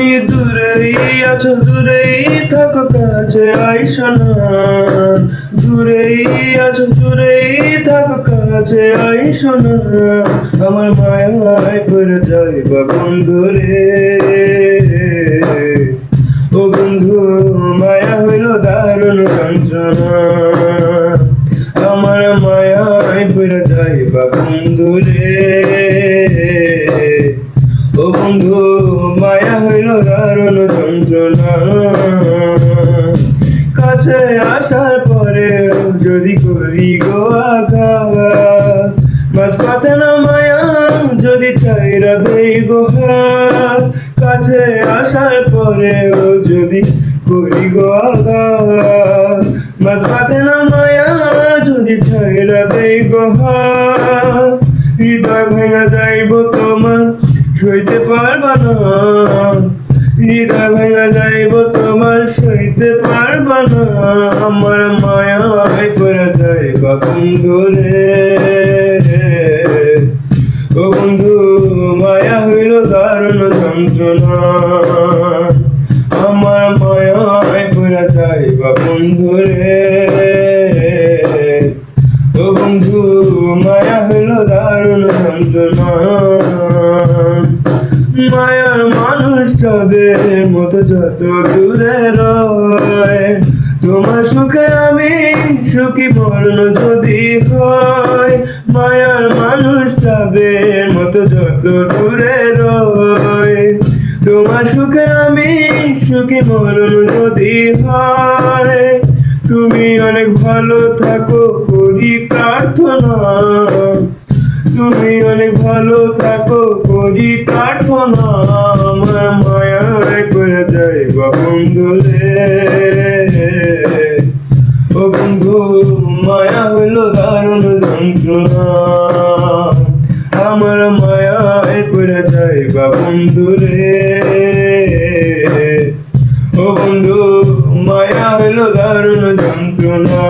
তুমি দূরেই আছো, দূরেই থাকো, কাছে আইসো না। দূরেই আছো, দূরেই থাকো, কাছে আইসো না। আমার মায়ায় পড়ে যাইবা বন্ধু রে। ও বন্ধু, মায়া হইল দারুণ যন্ত্রণা। আমার মায়ায় পড়ে যাইবা বন্ধু রে। ও বন্ধু, মায়া হইল দারুণ যন্ত্রণা। কাছে আসার পরে যদি করি গো আঘাত, মাঝপথে না মায়া যদি চাইরা দেই গো হাত। কাছে আসার পরে যদি করি গো আঘাত, মাঝপথে না মায়া যদি চাইরা দেই গো হাত। হৃদয় ভেঙে যাইব তোমার, সইতে পারবা না। হৃদয় ভেঙে যাইব তোমার, সইতে পারবা না। আমার মায়ায় পড়ে যাইবা বন্ধু রে। ও বন্ধু, মায়া হইল দারুণ যন্ত্রণা। আমার মায়ায় পড়ে যাইবা বন্ধু রে। ও বন্ধু, মায়া হইল দারুণ যন্ত্রণা। মায়ার মানুষটাদের মতো যত দূরে রয়, তোমার সুখে আমি সুখী মরণ যদি হয়। মায়ার মানুষটাদের মতো যত দূরে রয়, তোমার সুখে আমি সুখী মরণ যদি হয়। তুমি অনেক ভালো থাকো করি প্রার্থনা। তুমি অনেক ভালো থাকো করি প্রার্থনা। আমার মায়ায় পড়ে যাইবা বন্ধু রে। ও বন্ধু, মায়া হইল দারুণ যন্ত্রণা। আমার মায়ায় পড়ে যাইবা বন্ধু রে। ও বন্ধু, মায়া হইল দারুণ যন্ত্রণা।